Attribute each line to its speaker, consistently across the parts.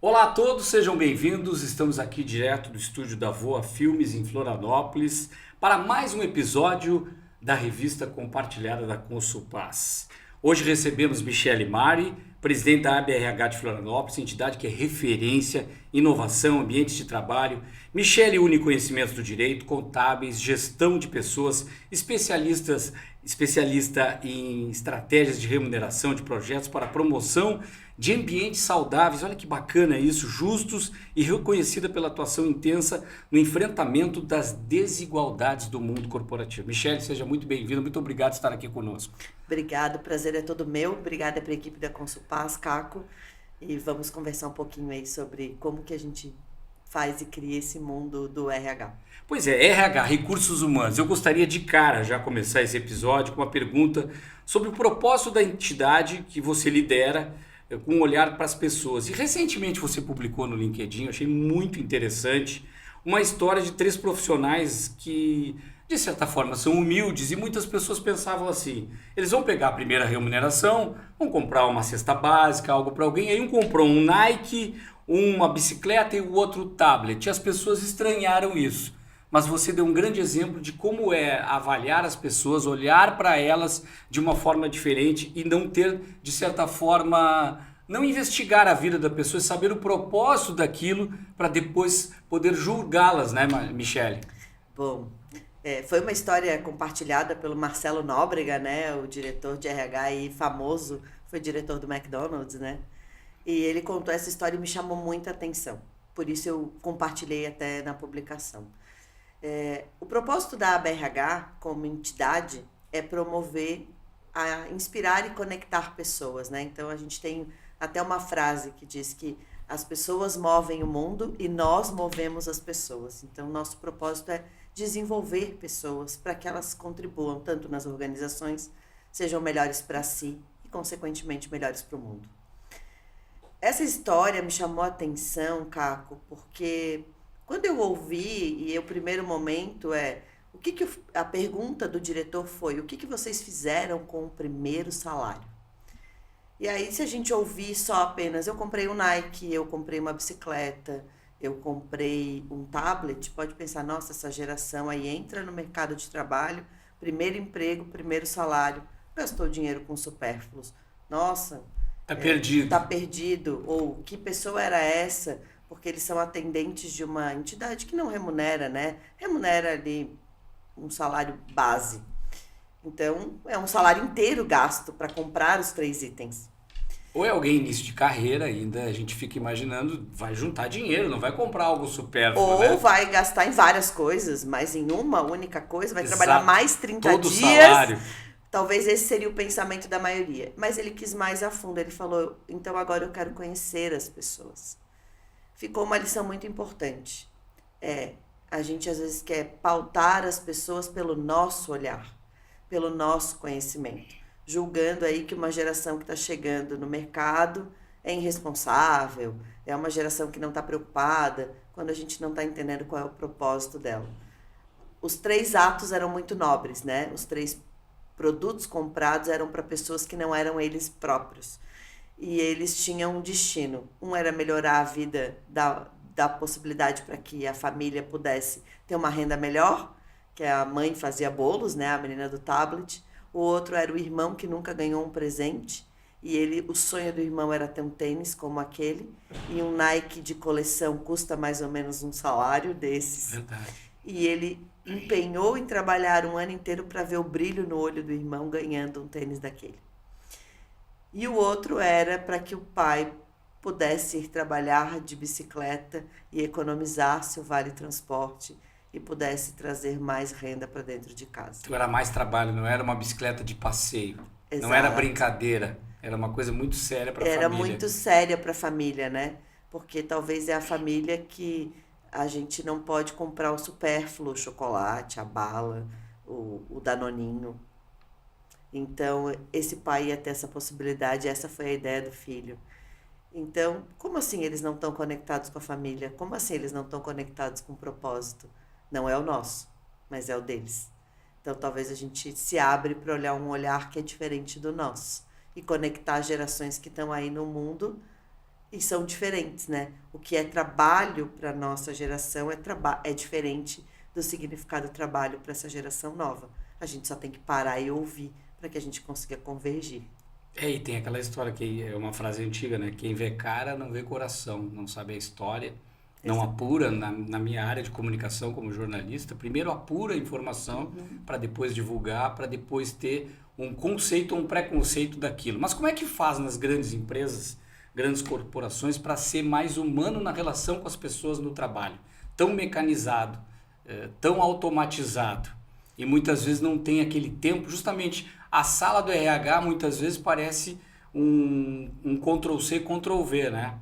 Speaker 1: Olá a todos, sejam bem-vindos. Estamos aqui direto do estúdio da Voa Filmes em Florianópolis para mais um episódio da revista compartilhada da Consulpaz. Hoje recebemos Michele Mari, presidente da ABRH de Florianópolis, entidade que é referência, inovação, ambientes de trabalho. Michele une conhecimentos do direito, contábeis, gestão de pessoas, especialista em estratégias de remuneração de projetos para promoção de ambientes saudáveis. Olha que bacana isso, justos e reconhecida pela atuação intensa no enfrentamento das desigualdades do mundo corporativo. Michele, seja muito bem-vinda, muito obrigado por estar aqui conosco.
Speaker 2: Obrigado, o prazer é todo meu. Obrigada para a equipe da Consulpaz, Caco. E vamos conversar um pouquinho aí sobre como que a gente faz e cria esse mundo do RH.
Speaker 1: Pois é, RH, Recursos Humanos. Eu gostaria de cara já começar esse episódio com uma pergunta sobre o propósito da entidade que você lidera, com um olhar para as pessoas. E recentemente você publicou no LinkedIn, eu achei muito interessante, uma história de 3 profissionais que, de certa forma, são humildes e muitas pessoas pensavam assim, eles vão pegar a primeira remuneração, vão comprar uma cesta básica, algo para alguém, aí um comprou um Nike, uma bicicleta e o outro tablet. E as pessoas estranharam isso. Mas você deu um grande exemplo de como é avaliar as pessoas, olhar para elas de uma forma diferente e não ter, de certa forma, não investigar a vida da pessoa, saber o propósito daquilo para depois poder julgá-las, né, Michele?
Speaker 2: Bom, foi uma história compartilhada pelo Marcelo Nóbrega, né, o diretor de RH e famoso, foi diretor do McDonald's, né? E ele contou essa história e me chamou muita atenção. Por isso eu compartilhei até na publicação. O propósito da ABRH como entidade é promover, inspirar e conectar pessoas, né? Então a gente tem até uma frase que diz que as pessoas movem o mundo e nós movemos as pessoas. Então nosso propósito é desenvolver pessoas para que elas contribuam tanto nas organizações, sejam melhores para si e consequentemente melhores para o mundo. Essa história me chamou a atenção, Caco, porque quando eu ouvi, e o primeiro momento a pergunta do diretor foi, o que vocês fizeram com o primeiro salário? E aí, se a gente ouvir só apenas, eu comprei um Nike, eu comprei uma bicicleta, eu comprei um tablet, pode pensar, nossa, essa geração aí entra no mercado de trabalho, primeiro emprego, primeiro salário, gastou dinheiro com supérfluos. Nossa,
Speaker 1: Tá perdido.
Speaker 2: tá perdido. Ou que pessoa era essa? Porque eles são atendentes de uma entidade que não remunera, né? Remunera ali um salário base. Então, é um salário inteiro gasto para comprar os 3 itens.
Speaker 1: Ou é alguém início de carreira ainda, a gente fica imaginando, vai juntar dinheiro, não vai comprar algo supérfluo,
Speaker 2: Ou
Speaker 1: né?
Speaker 2: vai gastar em várias coisas, mas em uma única coisa, vai trabalhar
Speaker 1: Exato.
Speaker 2: mais 30
Speaker 1: Todo
Speaker 2: dias.
Speaker 1: salário.
Speaker 2: Talvez esse seria o pensamento da maioria. Mas ele quis mais a fundo. Ele falou, então agora eu quero conhecer as pessoas. Ficou uma lição muito importante. A gente às vezes quer pautar as pessoas pelo nosso olhar, pelo nosso conhecimento, julgando aí que uma geração que está chegando no mercado é irresponsável, é uma geração que não está preocupada, quando a gente não está entendendo qual é o propósito dela. Os 3 atos eram muito nobres, né? Os 3 produtos comprados eram para pessoas que não eram eles próprios. E eles tinham um destino. Um era melhorar a vida, da possibilidade para que a família pudesse ter uma renda melhor, que a mãe fazia bolos, né, a menina do tablet. O outro era o irmão que nunca ganhou um presente, e o sonho do irmão era ter um tênis como aquele, e um Nike de coleção custa mais ou menos um salário desses.
Speaker 1: Verdade.
Speaker 2: E ele empenhou em trabalhar um ano inteiro para ver o brilho no olho do irmão ganhando um tênis daquele. E o outro era para que o pai pudesse ir trabalhar de bicicleta e economizasse o vale-transporte e pudesse trazer mais renda para dentro de casa.
Speaker 1: Então era mais trabalho, não era uma bicicleta de passeio.
Speaker 2: Exato.
Speaker 1: Não era brincadeira. Era uma coisa muito séria para a família.
Speaker 2: Era muito séria para a família, né? Porque talvez é a família que a gente não pode comprar o supérfluo, o chocolate, a bala, o danoninho. Então, esse pai ia ter essa possibilidade, essa foi a ideia do filho. Então, como assim eles não estão conectados com a família? Como assim eles não estão conectados com o propósito? Não é o nosso, mas é o deles. Então, talvez a gente se abre para olhar um olhar que é diferente do nosso e conectar as gerações que estão aí no mundo e são diferentes, né? O que é trabalho para a nossa geração é diferente do significado trabalho para essa geração nova. A gente só tem que parar e ouvir para que a gente consiga convergir.
Speaker 1: E tem aquela história que é uma frase antiga, né? Quem vê cara não vê coração, não sabe a história, não apura. Na minha área de comunicação como jornalista, primeiro apura a informação para depois divulgar, para depois ter um conceito, um preconceito daquilo. Mas como é que faz nas grandes empresas, grandes corporações, para ser mais humano na relação com as pessoas no trabalho? Tão mecanizado, tão automatizado, e muitas vezes não tem aquele tempo. Justamente a sala do RH muitas vezes parece um Ctrl-C, Ctrl-V, né?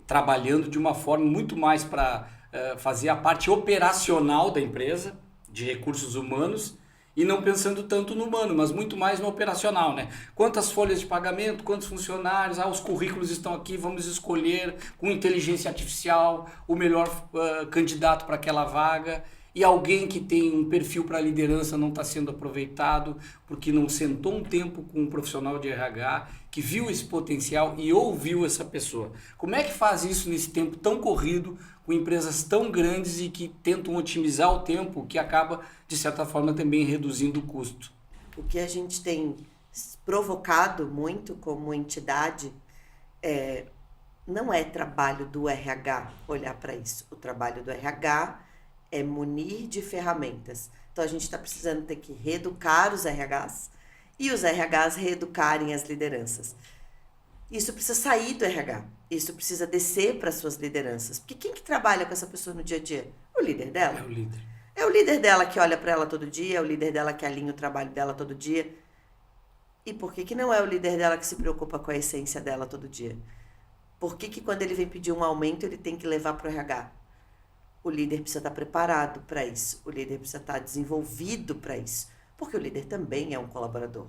Speaker 1: Trabalhando de uma forma muito mais para fazer a parte operacional da empresa, de recursos humanos, e não pensando tanto no humano, mas muito mais no operacional, né? Quantas folhas de pagamento, quantos funcionários, os currículos estão aqui, vamos escolher com inteligência artificial o melhor candidato para aquela vaga, e alguém que tem um perfil para liderança não está sendo aproveitado porque não sentou um tempo com um profissional de RH que viu esse potencial e ouviu essa pessoa. Como é que faz isso nesse tempo tão corrido, com empresas tão grandes e que tentam otimizar o tempo, que acaba, de certa forma, também reduzindo o custo?
Speaker 2: O que a gente tem provocado muito como entidade não é trabalho do RH olhar para isso. O trabalho do RH é munir de ferramentas. Então, a gente está precisando ter que reeducar os RHs e os RHs reeducarem as lideranças. Isso precisa sair do RH. Isso precisa descer para as suas lideranças. Porque quem que trabalha com essa pessoa no dia a dia? O líder dela.
Speaker 1: É o líder.
Speaker 2: É o líder dela que olha para ela todo dia, é o líder dela que alinha o trabalho dela todo dia. E por que não é o líder dela que se preocupa com a essência dela todo dia? Por que quando ele vem pedir um aumento, ele tem que levar para o RH? O líder precisa estar preparado para isso. O líder precisa estar desenvolvido para isso. Porque o líder também é um colaborador.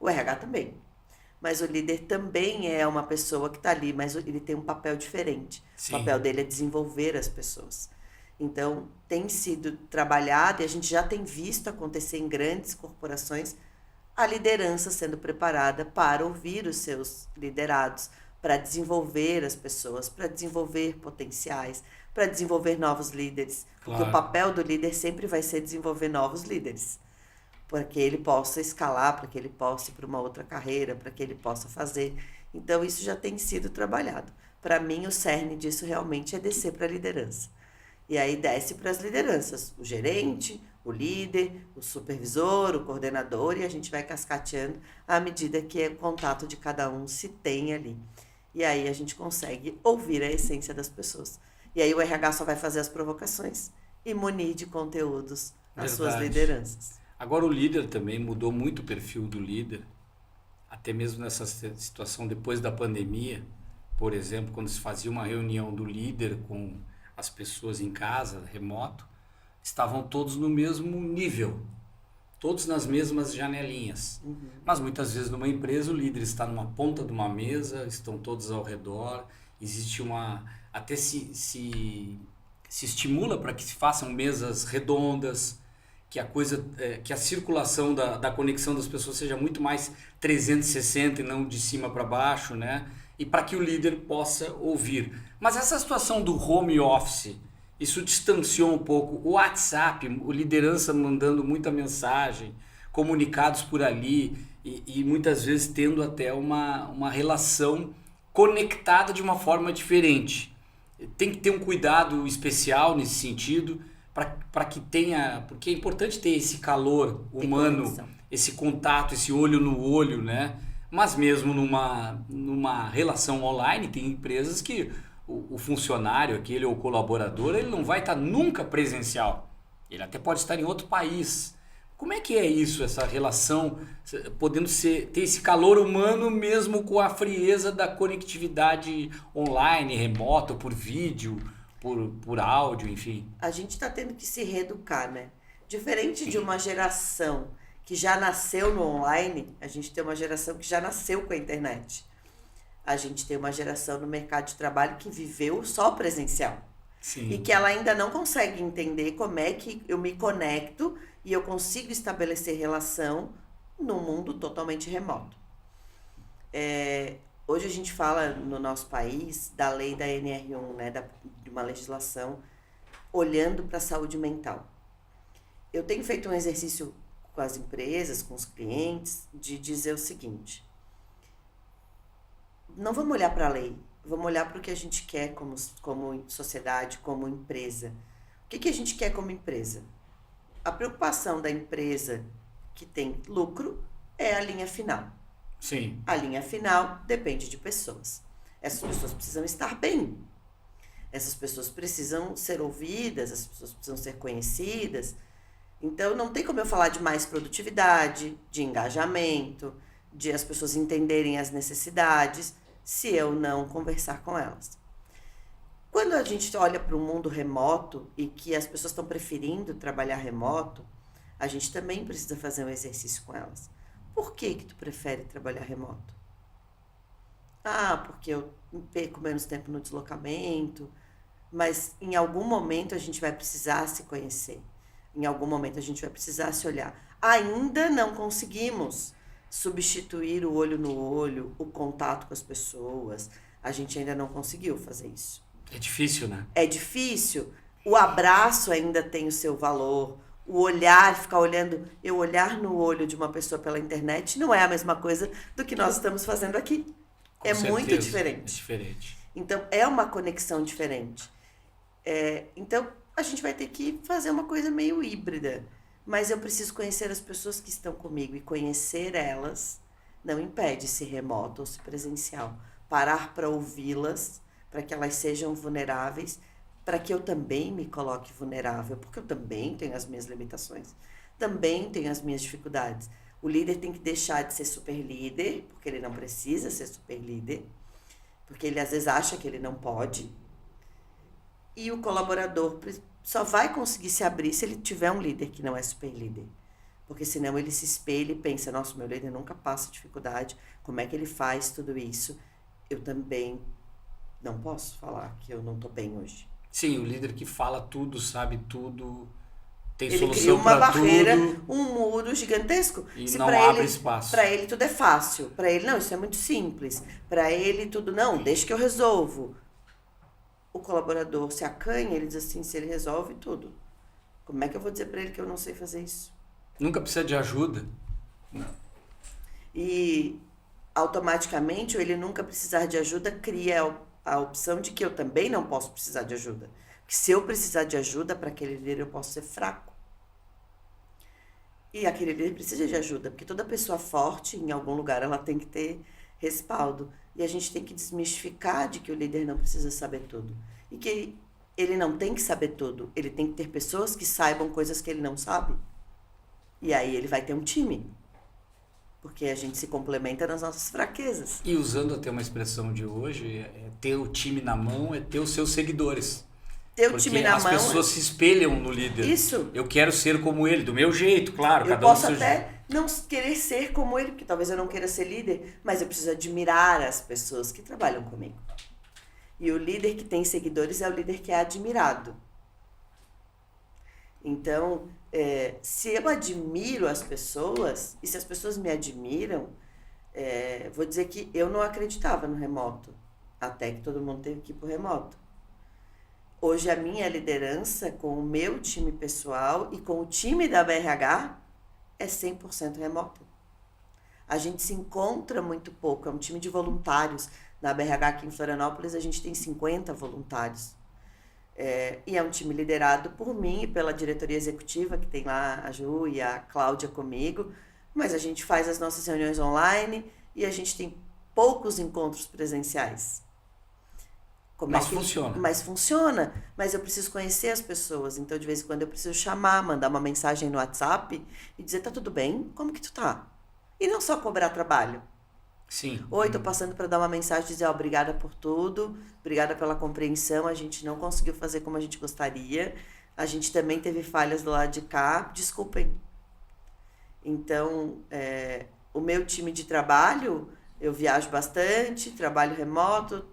Speaker 2: O RH também. Mas o líder também é uma pessoa que está ali, mas ele tem um papel diferente.
Speaker 1: Sim.
Speaker 2: O papel dele é desenvolver as pessoas. Então, tem sido trabalhado e a gente já tem visto acontecer em grandes corporações a liderança sendo preparada para ouvir os seus liderados, para desenvolver as pessoas, para desenvolver potenciais, para desenvolver novos líderes. Porque o papel do líder sempre vai ser desenvolver novos líderes. Para que ele possa escalar, para que ele possa ir para uma outra carreira, para que ele possa fazer. Então, isso já tem sido trabalhado. Para mim, o cerne disso realmente é descer para a liderança. E aí desce para as lideranças, o gerente, o líder, o supervisor, o coordenador, e a gente vai cascateando à medida que o contato de cada um se tem ali. E aí a gente consegue ouvir a essência das pessoas. E aí o RH só vai fazer as provocações e munir de conteúdos as suas lideranças.
Speaker 1: Agora o líder também mudou muito o perfil do líder, até mesmo nessa situação depois da pandemia, por exemplo, quando se fazia uma reunião do líder com as pessoas em casa, remoto, estavam todos no mesmo nível, todos nas mesmas janelinhas. Mas muitas vezes numa empresa o líder está numa ponta de uma mesa, estão todos ao redor, existe até se estimula para que se façam mesas redondas, que a circulação da conexão das pessoas seja muito mais 360 e não de cima para baixo, né? E para que o líder possa ouvir. Mas essa situação do home office, isso distanciou um pouco. O WhatsApp, o liderança mandando muita mensagem, comunicados por ali e muitas vezes tendo até uma relação conectada de uma forma diferente. Tem que ter um cuidado especial nesse sentido, para que tenha, porque é importante ter esse calor humano, esse contato, esse olho no olho, né? Mas mesmo numa relação online, tem empresas que o funcionário, aquele ou colaborador, ele não vai estar nunca presencial. Ele até pode estar em outro país. Como é que é isso, essa relação, podendo ter esse calor humano mesmo com a frieza da conectividade online, remota, por vídeo, por áudio, enfim?
Speaker 2: A gente está tendo que se reeducar, né? Diferente de uma geração que já nasceu no online, a gente tem uma geração que já nasceu com a internet. A gente tem uma geração no mercado de trabalho que viveu só presencial.
Speaker 1: Sim.
Speaker 2: E que ela ainda não consegue entender como é que eu me conecto e eu consigo estabelecer relação num mundo totalmente remoto. Hoje a gente fala no nosso país da lei da NR1, né, de uma legislação olhando para a saúde mental. Eu tenho feito um exercício com as empresas, com os clientes, de dizer o seguinte: não vamos olhar para a lei, vamos olhar para o que a gente quer como sociedade, como empresa. O que a gente quer como empresa? A preocupação da empresa que tem lucro é a linha final.
Speaker 1: Sim.
Speaker 2: A linha final depende de pessoas. Essas pessoas precisam estar bem. Essas pessoas precisam ser ouvidas, essas pessoas precisam ser conhecidas. Então, não tem como eu falar de mais produtividade, de engajamento, de as pessoas entenderem as necessidades, se eu não conversar com elas. Quando a gente olha para o mundo remoto e que as pessoas estão preferindo trabalhar remoto, a gente também precisa fazer um exercício com elas. Por que tu prefere trabalhar remoto? Ah, porque eu perco menos tempo no deslocamento, mas em algum momento a gente vai precisar se conhecer. Em algum momento a gente vai precisar se olhar. Ainda não conseguimos substituir o olho no olho, o contato com as pessoas. A gente ainda não conseguiu fazer isso.
Speaker 1: É difícil, né?
Speaker 2: É difícil. O abraço ainda tem o seu valor. O olhar, ficar olhando, eu olhar no olho de uma pessoa pela internet não é a mesma coisa do que nós estamos fazendo aqui.
Speaker 1: Com
Speaker 2: é
Speaker 1: certeza,
Speaker 2: muito diferente.
Speaker 1: É diferente.
Speaker 2: Então, é uma conexão diferente. Então, a gente vai ter que fazer uma coisa meio híbrida. Mas eu preciso conhecer as pessoas que estão comigo. E conhecer elas não impede se remoto ou se presencial. Parar para ouvi-las, para que elas sejam vulneráveis, para que eu também me coloque vulnerável, porque eu também tenho as minhas limitações, também tenho as minhas dificuldades. O líder tem que deixar de ser super líder, porque ele não precisa ser super líder, porque ele às vezes acha que ele não pode. E o colaborador só vai conseguir se abrir se ele tiver um líder que não é super líder. Porque senão ele se espelha e pensa, nossa, meu líder nunca passa dificuldade, como é que ele faz tudo isso? Eu também não posso falar que eu não estou bem hoje.
Speaker 1: Sim, o líder que fala tudo, sabe tudo, tem
Speaker 2: ele
Speaker 1: solução
Speaker 2: cria uma
Speaker 1: para
Speaker 2: barreira,
Speaker 1: tudo.
Speaker 2: Um muro gigantesco.
Speaker 1: E
Speaker 2: se
Speaker 1: não
Speaker 2: pra
Speaker 1: abre
Speaker 2: ele,
Speaker 1: espaço.
Speaker 2: Para ele tudo é fácil. Para ele, não, isso é muito simples. Para ele tudo, não, deixa que eu resolvo. O colaborador se acanha, ele diz assim, se ele resolve tudo. Como é que eu vou dizer para ele que eu não sei fazer isso?
Speaker 1: Nunca precisa de ajuda.
Speaker 2: E automaticamente, ele nunca precisar de ajuda cria a opção de que eu também não posso precisar de ajuda. Porque se eu precisar de ajuda para aquele líder, eu posso ser fraco. E aquele líder precisa de ajuda, porque toda pessoa forte, em algum lugar, ela tem que ter respaldo. E a gente tem que desmistificar de que o líder não precisa saber tudo. E que ele não tem que saber tudo. Ele tem que ter pessoas que saibam coisas que ele não sabe. E aí ele vai ter um time. Porque a gente se complementa nas nossas fraquezas.
Speaker 1: E usando até uma expressão de hoje, ter o time na mão é ter os seus seguidores.
Speaker 2: Ter o time na mão.
Speaker 1: As pessoas se espelham no líder.
Speaker 2: Isso.
Speaker 1: Eu quero ser como ele, do meu jeito, claro.
Speaker 2: Eu posso até não querer ser como ele, porque talvez eu não queira ser líder, mas eu preciso admirar as pessoas que trabalham comigo. E o líder que tem seguidores é o líder que é admirado. Então, se eu admiro as pessoas, e se as pessoas me admiram, vou dizer que eu não acreditava no remoto, até que todo mundo teve que ir pro remoto. Hoje a minha liderança com o meu time pessoal e com o time da BRH é 100% remota. A gente se encontra muito pouco, é um time de voluntários. Na BRH aqui em Florianópolis a gente tem 50 voluntários. E é um time liderado por mim e pela diretoria executiva, que tem lá a Ju e a Cláudia comigo, mas a gente faz as nossas reuniões online e a gente tem poucos encontros presenciais.
Speaker 1: Funciona.
Speaker 2: Mas funciona, mas eu preciso conhecer as pessoas, então de vez em quando eu preciso chamar, mandar uma mensagem no WhatsApp e dizer, tá tudo bem? Como que tu tá? E não só cobrar trabalho.
Speaker 1: Sim.
Speaker 2: Oi, tô passando para dar uma mensagem e dizer obrigada por tudo, obrigada pela compreensão, a gente não conseguiu fazer como a gente gostaria, a gente também teve falhas do lado de cá, desculpem. Então, o meu time de trabalho, eu viajo bastante, trabalho remoto,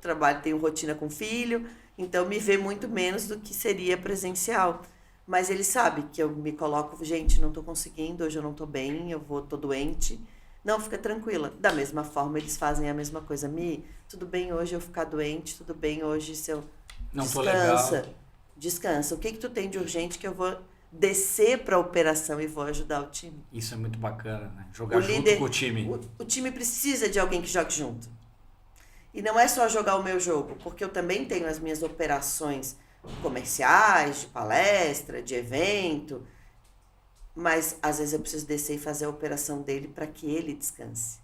Speaker 2: tenho rotina com filho, então me vê muito menos do que seria presencial. Mas ele sabe que eu me coloco, gente, não tô conseguindo, hoje eu não tô bem, tô doente, Não, fica tranquila. Da mesma forma, eles fazem a mesma coisa. Mi, tudo bem hoje eu ficar doente, tudo bem hoje se eu...
Speaker 1: Não tô legal.
Speaker 2: Descansa. O que tu tem de urgente que eu vou descer para a operação e vou ajudar o time?
Speaker 1: Isso é muito bacana, né? Jogar junto com o time.
Speaker 2: O time precisa de alguém que jogue junto. E não é só jogar o meu jogo, porque eu também tenho as minhas operações comerciais, de palestra, de evento, mas às vezes eu preciso descer e fazer a operação dele para que ele descanse.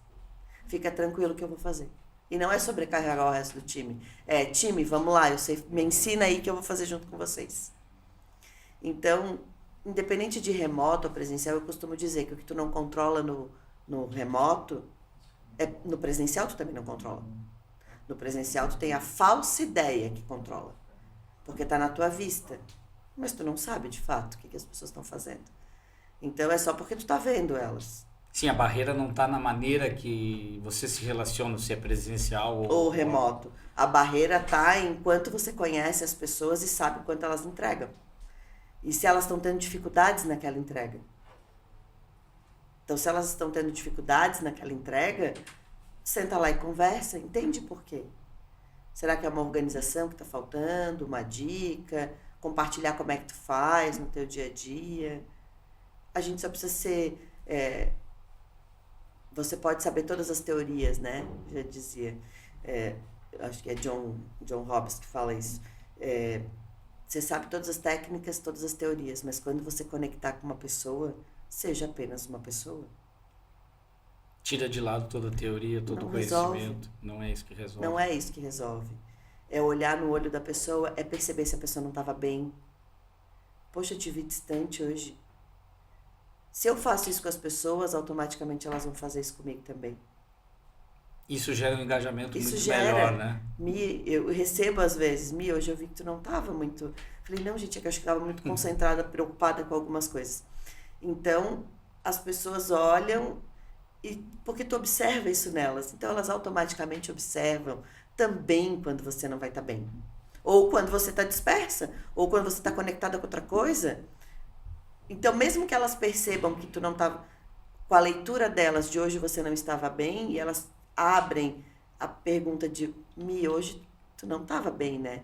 Speaker 2: Fica tranquilo que eu vou fazer. E não é sobrecarregar o resto do time. É, time, vamos lá, me ensina aí que eu vou fazer junto com vocês. Então, independente de remoto ou presencial, eu costumo dizer que o que tu não controla no remoto, no presencial tu também não controla. No presencial tu tem a falsa ideia que controla. Porque está na tua vista. Mas tu não sabe, de fato, o que as pessoas estão fazendo. Então, é só porque tu está vendo elas.
Speaker 1: Sim, a barreira não está na maneira que você se relaciona, se é presencial
Speaker 2: ou remoto. A barreira está enquanto você conhece as pessoas e sabe quanto elas entregam. E se elas estão tendo dificuldades naquela entrega. Então, se elas estão tendo dificuldades naquela entrega, senta lá e conversa, entende por quê. Será que é uma organização que está faltando, uma dica, compartilhar como é que tu faz no teu dia a dia. A gente só precisa ser... você pode saber todas as teorias, né? Já dizia. Acho que é John Hobbes que fala isso. Você sabe todas as técnicas, todas as teorias, mas quando você conectar com uma pessoa, seja apenas uma pessoa.
Speaker 1: Tira de lado toda a teoria, todo o conhecimento. Não é isso que resolve.
Speaker 2: Não é isso que resolve. É olhar no olho da pessoa, é perceber se a pessoa não estava bem. Poxa, eu te vi distante hoje. Se eu faço isso com as pessoas, automaticamente elas vão fazer isso comigo também.
Speaker 1: Isso gera um engajamento muito melhor, né?
Speaker 2: Eu recebo às vezes, hoje eu vi que tu não estava muito... Falei, não, gente, é que eu acho que estava muito concentrada, preocupada com algumas coisas. Então, as pessoas olham, porque tu observa isso nelas. Então, elas automaticamente observam também quando você não vai estar bem. Ou quando você está dispersa, ou quando você está conectada com outra coisa. Então, mesmo que elas percebam que tu não estava... Com a leitura delas de hoje você não estava bem, e elas abrem a pergunta de hoje tu não estava bem, né?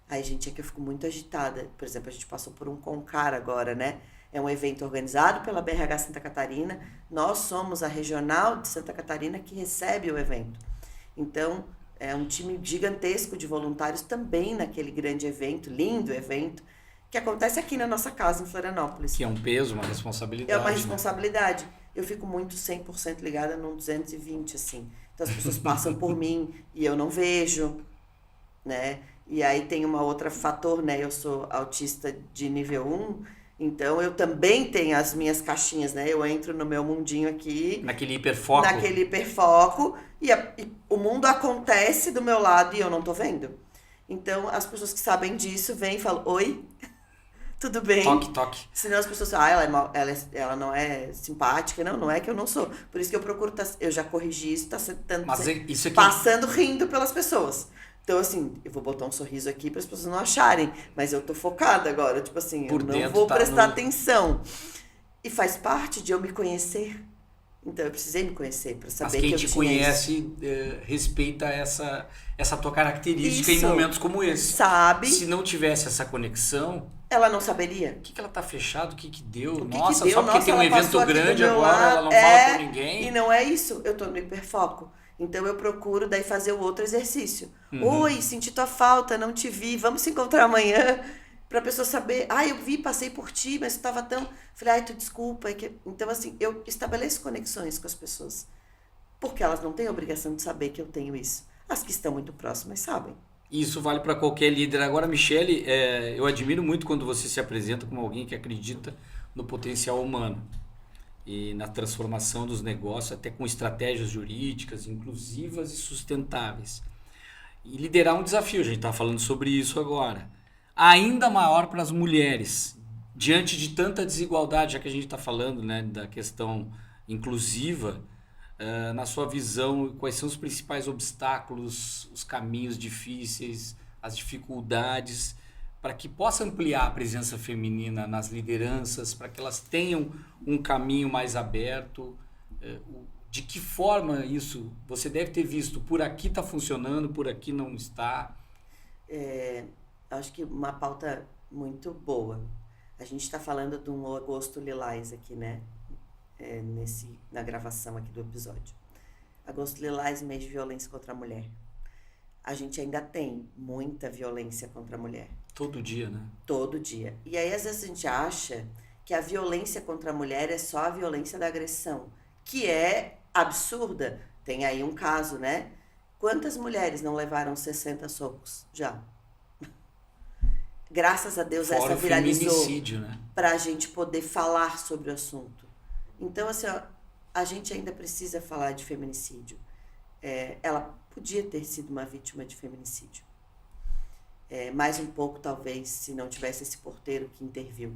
Speaker 2: Aí, gente, é que eu fico muito agitada. Por exemplo, a gente passou por um Concar agora, né? É um evento organizado pela BRH Santa Catarina. Nós somos a regional de Santa Catarina que recebe o evento. Então, é um time gigantesco de voluntários também naquele grande evento, lindo evento, que acontece aqui na nossa casa, em Florianópolis.
Speaker 1: Que é um peso, uma responsabilidade.
Speaker 2: É uma responsabilidade. Né? Eu fico muito 100% ligada num 220, assim. Então, as pessoas passam por mim e eu não vejo, né? E aí tem uma outra fator, né? Eu sou autista de nível 1, então eu também tenho as minhas caixinhas, né? Eu entro no meu mundinho aqui.
Speaker 1: Naquele hiperfoco.
Speaker 2: E o mundo acontece do meu lado e eu não tô vendo. Então, as pessoas que sabem disso vêm e falam, oi, tudo bem?
Speaker 1: Toque.
Speaker 2: Senão as pessoas falam, ela não é simpática. Não é que eu não sou. Por isso que eu procuro, eu já corrigi isso, passando rindo pelas pessoas. Então, assim, eu vou botar um sorriso aqui para as pessoas não acharem, mas eu tô focada agora, tipo assim, eu não vou prestar atenção. E faz parte de eu me conhecer. Então, eu precisei me conhecer para saber que eu tinha isso.
Speaker 1: Quem te conhece respeita essa tua característica em momentos como esse.
Speaker 2: Sabe?
Speaker 1: Se não tivesse essa conexão...
Speaker 2: Ela não saberia.
Speaker 1: O que ela tá fechada? O que deu?
Speaker 2: Nossa,
Speaker 1: só porque tem um evento grande agora, ela não fala com ninguém.
Speaker 2: E não é isso. Eu tô no hiperfoco. Então, eu procuro daí fazer o outro exercício. Oi, senti tua falta, não te vi, vamos se encontrar amanhã. Pra pessoa saber, eu vi, passei por ti, mas tu tava tão... Falei, tu desculpa. Então, assim, eu estabeleço conexões com as pessoas. Porque elas não têm a obrigação de saber que eu tenho isso. As que estão muito próximas sabem.
Speaker 1: Isso vale para qualquer líder. Agora, Michele, eu admiro muito quando você se apresenta como alguém que acredita no potencial humano e na transformação dos negócios, até com estratégias jurídicas, inclusivas e sustentáveis. E liderar um desafio, a gente está falando sobre isso agora. Ainda maior para as mulheres, diante de tanta desigualdade, já que a gente está falando, né, da questão inclusiva, na sua visão, quais são os principais obstáculos, os caminhos difíceis, as dificuldades, para que possa ampliar a presença feminina nas lideranças, para que elas tenham um caminho mais aberto, De que forma isso você deve ter visto? Por aqui está funcionando, por aqui não está.
Speaker 2: Acho que uma pauta muito boa. A gente está falando de um agosto lilás aqui, né? Na gravação aqui do episódio. Agosto lilás, mês de violência contra a mulher. A gente ainda tem muita violência contra a mulher.
Speaker 1: Todo dia, né?
Speaker 2: Todo dia. E aí, às vezes, a gente acha que a violência contra a mulher é só a violência da agressão, que é absurda. Tem aí um caso, né? Quantas mulheres não levaram 60 socos já? Graças a Deus,
Speaker 1: Fora
Speaker 2: essa viralizou.
Speaker 1: Feminicídio, né?
Speaker 2: Para a gente poder falar sobre o assunto. Então, assim, ó, a gente ainda precisa falar de feminicídio. Ela podia ter sido uma vítima de feminicídio. Mais um pouco, talvez, se não tivesse esse porteiro que interviu.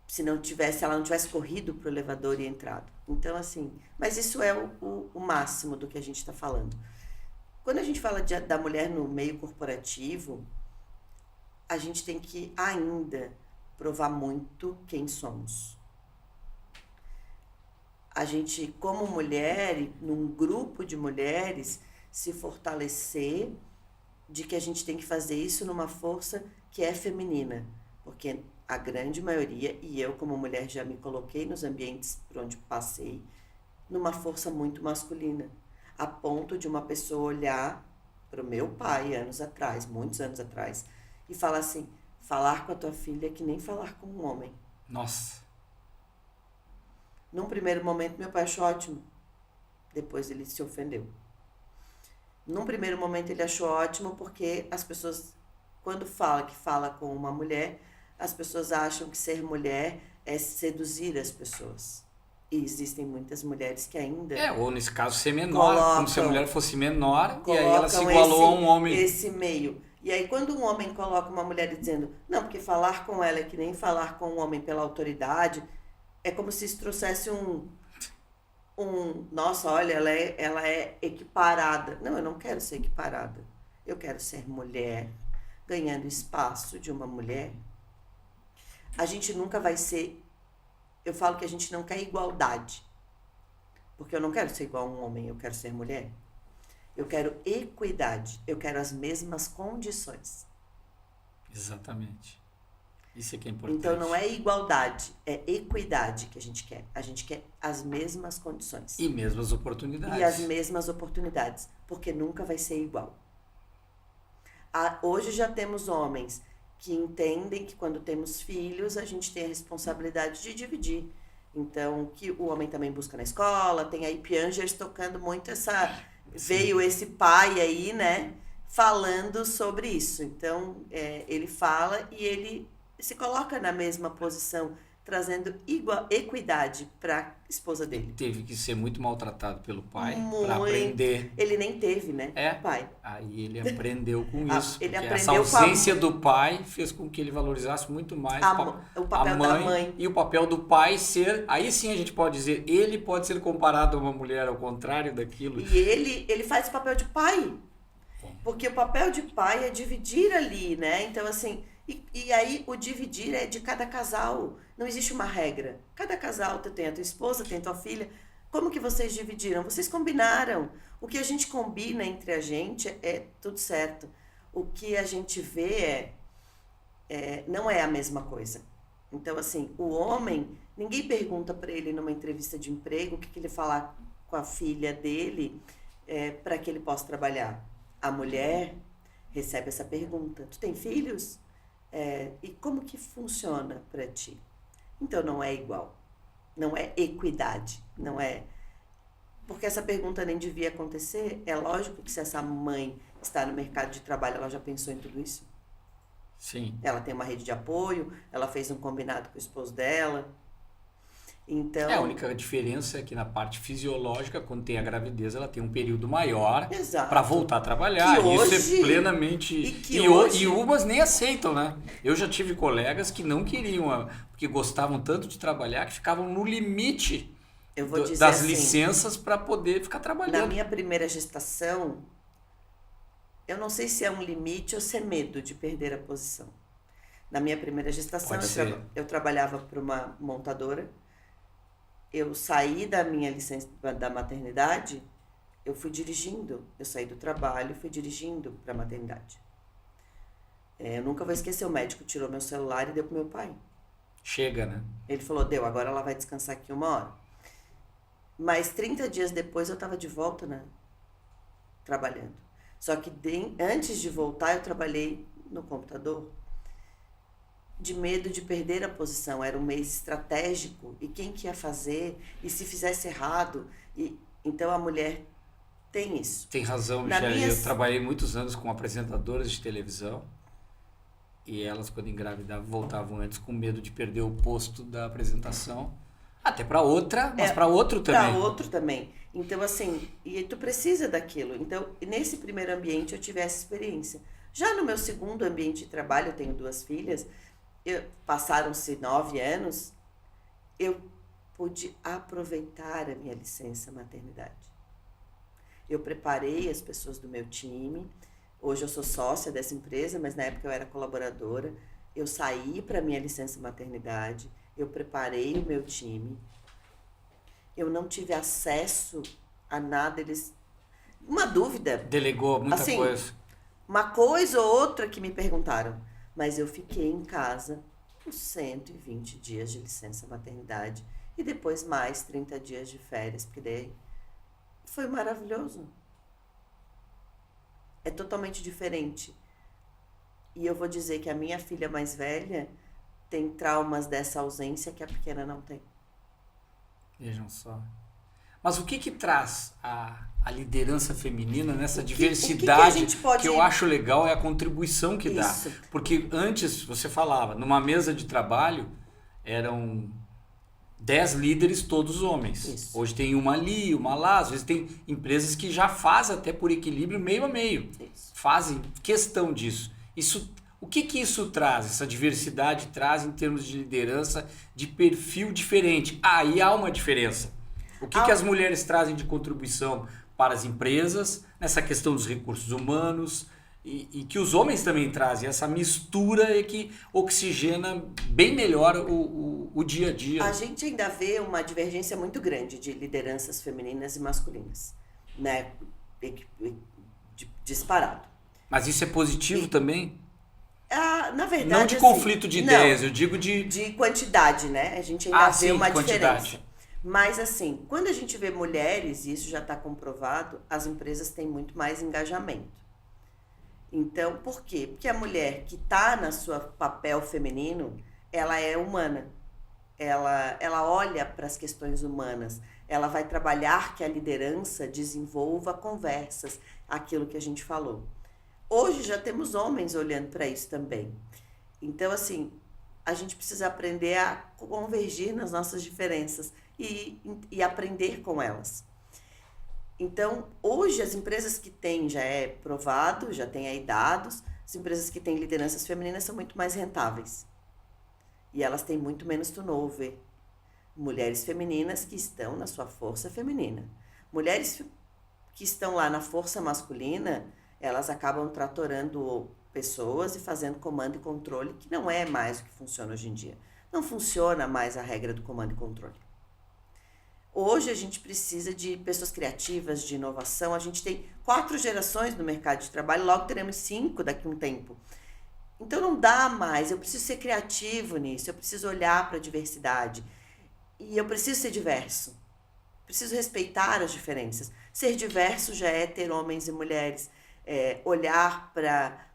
Speaker 2: Se ela não tivesse corrido para o elevador e entrado. Então, assim, mas isso é o máximo do que a gente está falando. Quando a gente fala da mulher no meio corporativo, a gente tem que ainda provar muito quem somos. A gente, como mulher, num grupo de mulheres, se fortalecer de que a gente tem que fazer isso numa força que é feminina. Porque a grande maioria, e eu como mulher já me coloquei nos ambientes por onde passei, numa força muito masculina. A ponto de uma pessoa olhar para o meu pai, muitos anos atrás, e falar assim, falar com a tua filha é que nem falar com um homem.
Speaker 1: Nossa.
Speaker 2: Num primeiro momento, meu pai achou ótimo. Depois ele se ofendeu. Num primeiro momento, ele achou ótimo porque as pessoas, quando fala com uma mulher, as pessoas acham que ser mulher é seduzir as pessoas. E existem muitas mulheres que ainda...
Speaker 1: ou nesse caso ser menor, como se a mulher fosse menor, e aí ela se
Speaker 2: colocam
Speaker 1: igualou a um homem.
Speaker 2: esse meio. E aí, quando um homem coloca uma mulher dizendo, não, porque falar com ela é que nem falar com um homem pela autoridade... É como se isso trouxesse nossa, olha, ela é equiparada. Não, eu não quero ser equiparada. Eu quero ser mulher, ganhando espaço de uma mulher. A gente nunca vai ser... Eu falo que a gente não quer igualdade. Porque eu não quero ser igual a um homem, eu quero ser mulher. Eu quero equidade, eu quero as mesmas condições.
Speaker 1: Exatamente. Isso é que é importante.
Speaker 2: Então não é igualdade, é equidade que a gente quer. A gente quer as mesmas condições.
Speaker 1: E mesmas oportunidades.
Speaker 2: E as mesmas oportunidades, porque nunca vai ser igual. Hoje já temos homens que entendem que quando temos filhos, a gente tem a responsabilidade de dividir. Então, que o homem também busca na escola, tem aí Piangers tocando muito essa... Sim. Veio esse pai aí, né, falando sobre isso. Então, ele fala e ele se coloca na mesma posição, trazendo equidade para a esposa dele.
Speaker 1: Ele teve que ser muito maltratado pelo pai para aprender.
Speaker 2: Ele nem teve, né?
Speaker 1: Pai. Aí ele aprendeu com isso.
Speaker 2: Ele aprendeu
Speaker 1: essa ausência do pai fez com que ele valorizasse muito mais
Speaker 2: o papel da mãe.
Speaker 1: E o papel do pai ser... Aí sim a gente pode dizer, ele pode ser comparado a uma mulher, ao contrário daquilo.
Speaker 2: E ele faz o papel de pai. Porque o papel de pai é dividir ali, né? Então, assim... E aí o dividir é de cada casal, não existe uma regra. Cada casal tem a tua esposa, tem a tua filha. Como que vocês dividiram? Vocês combinaram. O que a gente combina entre a gente é tudo certo. O que a gente vê não é a mesma coisa. Então, assim, o homem, ninguém pergunta para ele numa entrevista de emprego o que ele falar com a filha dele para que ele possa trabalhar. A mulher recebe essa pergunta. Tu tem filhos? E como que funciona para ti? Então não é igual, não é equidade, não é... Porque essa pergunta nem devia acontecer. É lógico que se essa mãe está no mercado de trabalho, ela já pensou em tudo isso?
Speaker 1: Sim.
Speaker 2: Ela tem uma rede de apoio, ela fez um combinado com o esposo dela. Então...
Speaker 1: A única diferença é que na parte fisiológica, quando tem a gravidez, ela tem um período maior para voltar a trabalhar. Isso é plenamente... E umas nem aceitam, né? Eu já tive colegas que não queriam, porque gostavam tanto de trabalhar, que ficavam no limite das licenças para poder ficar trabalhando.
Speaker 2: Na minha primeira gestação, eu não sei se é um limite ou se é medo de perder a posição. Na minha primeira gestação, eu trabalhava para uma montadora. eu saí da minha licença da maternidade, eu fui dirigindo. Eu saí do trabalho e fui dirigindo para a maternidade. Eu nunca vou esquecer, o médico tirou meu celular e deu pro meu pai.
Speaker 1: Chega, né?
Speaker 2: Ele falou, deu, agora ela vai descansar aqui 1 hora. Mas 30 dias depois eu estava de volta, né? Trabalhando. Só que antes de voltar eu trabalhei no computador. De medo de perder a posição. Era um mês estratégico. E quem que ia fazer? E se fizesse errado? Então a mulher tem isso.
Speaker 1: Tem razão, Michele. Eu trabalhei muitos anos com apresentadoras de televisão. E elas, quando engravidavam, voltavam antes com medo de perder o posto da apresentação. Até para outra, mas para outro também.
Speaker 2: Para outro também. Então, assim, e tu precisa daquilo. Então, nesse primeiro ambiente eu tive essa experiência. Já no meu segundo ambiente de trabalho, eu tenho 2 filhas, passaram-se 9 anos, eu pude aproveitar a minha licença maternidade. Eu preparei as pessoas do meu time. Hoje eu sou sócia dessa empresa, mas na época eu era colaboradora. Eu saí para minha licença maternidade, eu preparei o meu time. Eu não tive acesso a nada, uma dúvida.
Speaker 1: Delegou muita
Speaker 2: assim,
Speaker 1: coisa.
Speaker 2: Uma coisa ou outra que me perguntaram. Mas eu fiquei em casa os 120 dias de licença maternidade e depois mais 30 dias de férias, porque daí foi maravilhoso. É totalmente diferente. E eu vou dizer que a minha filha mais velha tem traumas dessa ausência que a pequena não tem.
Speaker 1: Vejam só. Mas o que traz a liderança feminina nessa diversidade que eu acho legal é a contribuição que dá. Porque antes, você falava, numa mesa de trabalho eram 10 líderes, todos homens.
Speaker 2: Isso.
Speaker 1: Hoje tem uma ali, uma lá. Às vezes tem empresas que já fazem até por equilíbrio meio a meio.
Speaker 2: Isso.
Speaker 1: Fazem questão disso. O que isso traz? Essa diversidade traz em termos de liderança, de perfil diferente. Aí há uma diferença. O que as mulheres trazem de contribuição para as empresas, nessa questão dos recursos humanos, e que os homens também trazem. Essa mistura é que oxigena bem melhor o dia a dia.
Speaker 2: A gente ainda vê uma divergência muito grande de lideranças femininas e masculinas, né? Disparado.
Speaker 1: Mas isso é positivo também?
Speaker 2: Na verdade,
Speaker 1: não de conflito de ideias, eu digo de...
Speaker 2: De quantidade, né? A gente ainda vê uma
Speaker 1: quantidade.
Speaker 2: diferença. Mas assim, quando a gente vê mulheres, e isso já está comprovado, as empresas têm muito mais engajamento. Então, por quê? Porque a mulher que está no seu papel feminino, ela é humana. Ela olha para as questões humanas. Ela vai trabalhar que a liderança desenvolva conversas, aquilo que a gente falou. Hoje já temos homens olhando para isso também. Então, assim, a gente precisa aprender a convergir nas nossas diferenças e aprender com elas. Então, hoje as empresas que têm, já é provado, já tem aí dados, as empresas que têm lideranças femininas são muito mais rentáveis. E elas têm muito menos turnover. Mulheres femininas que estão na sua força feminina. Mulheres que estão lá na força masculina, elas acabam tratorando pessoas e fazendo comando e controle, que não é mais o que funciona hoje em dia. Não funciona mais a regra do comando e controle. Hoje a gente precisa de pessoas criativas, de inovação. A gente tem 4 gerações no mercado de trabalho, logo teremos 5 daqui a um tempo. Então não dá mais, eu preciso ser criativo nisso, eu preciso olhar para a diversidade. E eu preciso ser diverso. Preciso respeitar as diferenças. Ser diverso já é ter homens e mulheres. Olhar para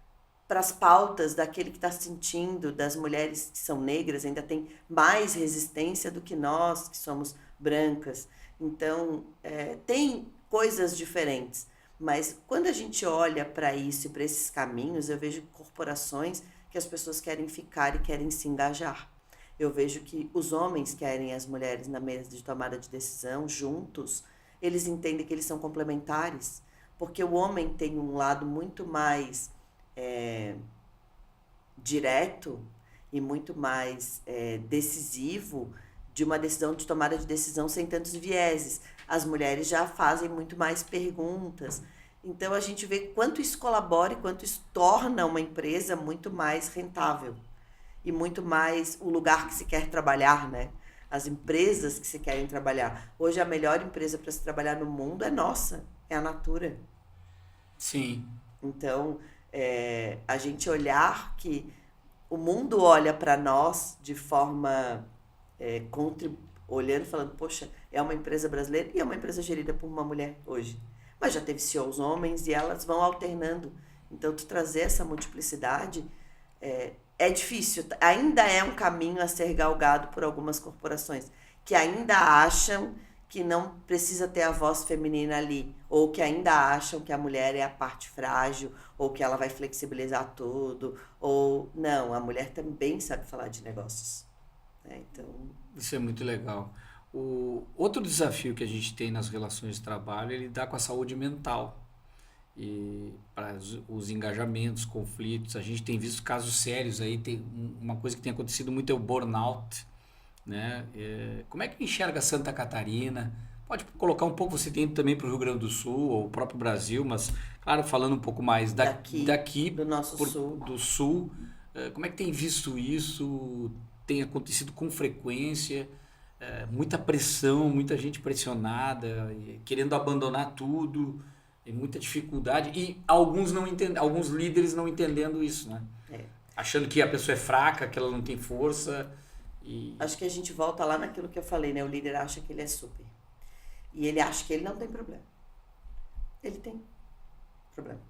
Speaker 2: as pautas daquele que está sentindo, das mulheres que são negras, ainda tem mais resistência do que nós, que somos brancas. Então, tem coisas diferentes. Mas quando a gente olha para isso e para esses caminhos, eu vejo corporações que as pessoas querem ficar e querem se engajar. Eu vejo que os homens querem as mulheres na mesa de tomada de decisão, juntos. Eles entendem que eles são complementares. Porque o homem tem um lado muito mais direto e muito mais decisivo de uma decisão, de tomada de decisão sem tantos vieses. As mulheres já fazem muito mais perguntas. Então, a gente vê quanto isso colabora e quanto isso torna uma empresa muito mais rentável. E muito mais o lugar que se quer trabalhar, né? as empresas que se querem trabalhar. Hoje a melhor empresa para se trabalhar no mundo é nossa, é a Natura.
Speaker 1: Sim.
Speaker 2: Então, a gente olhar que o mundo olha para nós de forma olhando e falando, poxa, é uma empresa brasileira e é uma empresa gerida por uma mulher hoje. Mas já teve CEOs homens e elas vão alternando. Então, tu trazer essa multiplicidade é difícil. Ainda é um caminho a ser galgado por algumas corporações que ainda acham que não precisa ter a voz feminina ali, ou que ainda acham que a mulher é a parte frágil, ou que ela vai flexibilizar tudo, ou não, a mulher também sabe falar de negócios. Então,
Speaker 1: Isso é muito legal. O outro desafio que a gente tem nas relações de trabalho é lidar com a saúde mental e para os engajamentos, conflitos. A gente tem visto casos sérios aí. Tem uma coisa que tem acontecido muito é o burnout, né? Como é que enxerga Santa Catarina? Pode colocar um pouco, você tem também para o Rio Grande do Sul ou o próprio Brasil, mas claro, falando um pouco mais daqui
Speaker 2: do nosso sul.
Speaker 1: do Sul, como é que tem visto isso? Tem acontecido com frequência? Muita pressão, muita gente pressionada, querendo abandonar tudo, e muita dificuldade, e alguns não entendem, alguns líderes não entendendo isso, né? Achando que a pessoa é fraca, que ela não tem força.
Speaker 2: Acho que a gente volta lá naquilo que eu falei, né? O líder acha que ele é super. E ele acha que ele não tem problema. Ele tem problema.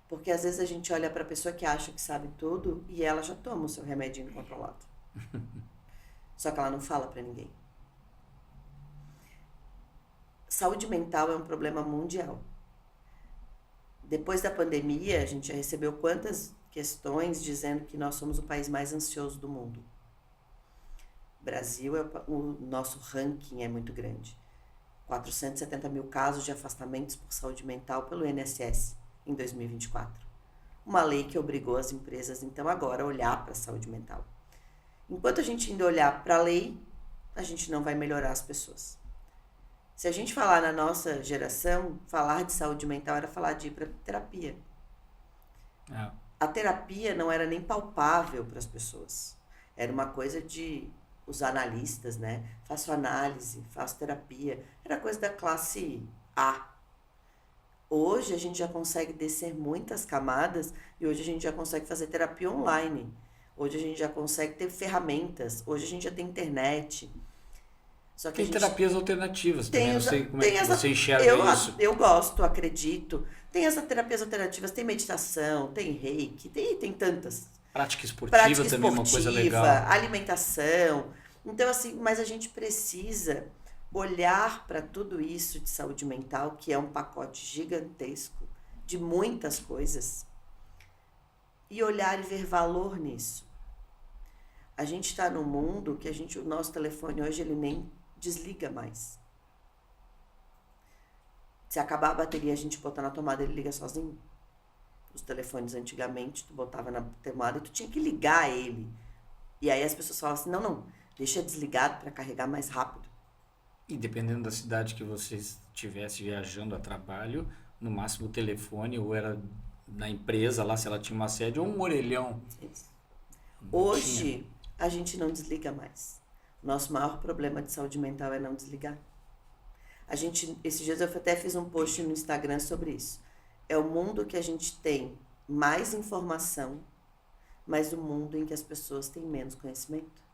Speaker 2: Porque às vezes a gente olha para a pessoa que acha que sabe tudo e ela já toma o seu remedinho controlado. Só que ela não fala para ninguém. Saúde mental é um problema mundial. Depois da pandemia, a gente já recebeu quantas questões dizendo que nós somos o país mais ansioso do mundo. Brasil, o nosso ranking é muito grande. 470 mil casos de afastamentos por saúde mental pelo INSS em 2024. Uma lei que obrigou as empresas, então, agora a olhar para a saúde mental. Enquanto a gente ainda olhar para a lei, a gente não vai melhorar as pessoas. Se a gente falar na nossa geração, falar de saúde mental era falar de ir para terapia. A terapia não era nem palpável para as pessoas. Era uma coisa de os analistas, né? Faço análise, faço terapia. Era coisa da classe A. Hoje a gente já consegue descer muitas camadas e hoje a gente já consegue fazer terapia online. Hoje a gente já consegue ter ferramentas. Hoje a gente já tem internet. Só que
Speaker 1: tem terapias alternativas também, não sei como é que você enxerga isso.
Speaker 2: Eu gosto, acredito. Tem essas terapias alternativas, tem meditação, tem reiki, tem tantas.
Speaker 1: Prática esportiva também é uma coisa legal.
Speaker 2: Alimentação. Então, assim, mas a gente precisa olhar para tudo isso de saúde mental, que é um pacote gigantesco de muitas coisas, e olhar e ver valor nisso. A gente está num mundo que o nosso telefone hoje ele nem desliga mais. Se acabar a bateria, a gente botar na tomada, ele liga sozinho. Os telefones antigamente, tu botava na tomada e tu tinha que ligar ele. E aí as pessoas falam assim, não, deixa desligado para carregar mais rápido.
Speaker 1: E dependendo da cidade que você estivesse viajando a trabalho, no máximo o telefone, ou era na empresa lá, se ela tinha uma sede, ou um orelhão.
Speaker 2: Isso. Hoje, a gente não desliga mais. O nosso maior problema de saúde mental é não desligar. Esses dias eu até fiz um post no Instagram sobre isso. É o mundo que a gente tem mais informação, mas o mundo em que as pessoas têm menos conhecimento.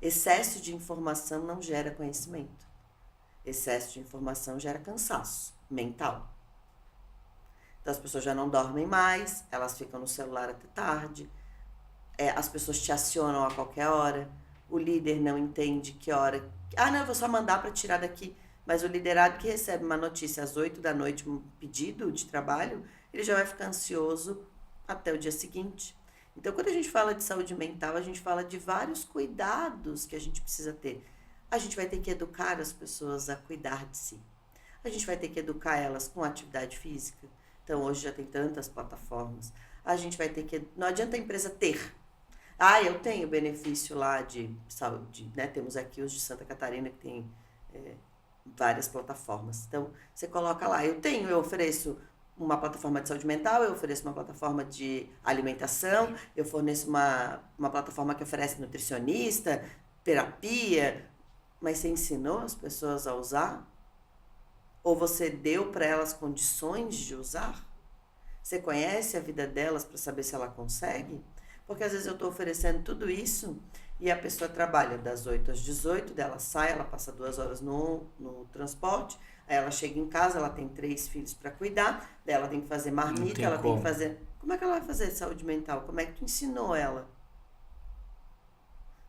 Speaker 2: Excesso de informação não gera conhecimento. Excesso de informação gera cansaço mental. Então as pessoas já não dormem mais, elas ficam no celular até tarde, as pessoas te acionam a qualquer hora, o líder não entende que hora... eu vou só mandar para tirar daqui. Mas o liderado que recebe uma notícia às 8 da noite, um pedido de trabalho, ele já vai ficar ansioso até o dia seguinte. Então, quando a gente fala de saúde mental, a gente fala de vários cuidados que a gente precisa ter. A gente vai ter que educar as pessoas a cuidar de si. A gente vai ter que educar elas com atividade física. Então, hoje já tem tantas plataformas. A gente vai ter que... Não adianta a empresa ter. Eu tenho benefício lá de saúde, né? Temos aqui os de Santa Catarina que tem... várias plataformas. Então, você coloca lá, eu ofereço uma plataforma de saúde mental, eu ofereço uma plataforma de alimentação, eu forneço uma plataforma que oferece nutricionista, terapia, mas você ensinou as pessoas a usar? Ou você deu para elas condições de usar? Você conhece a vida delas para saber se ela consegue? Porque às vezes eu estou oferecendo tudo isso e a pessoa trabalha das 8 às 18, dela sai, ela passa 2 horas no transporte, aí ela chega em casa, ela tem 3 filhos para cuidar, daí ela tem que fazer marmita, ela tem que fazer... Como é que ela vai fazer saúde mental? Como é que tu ensinou ela?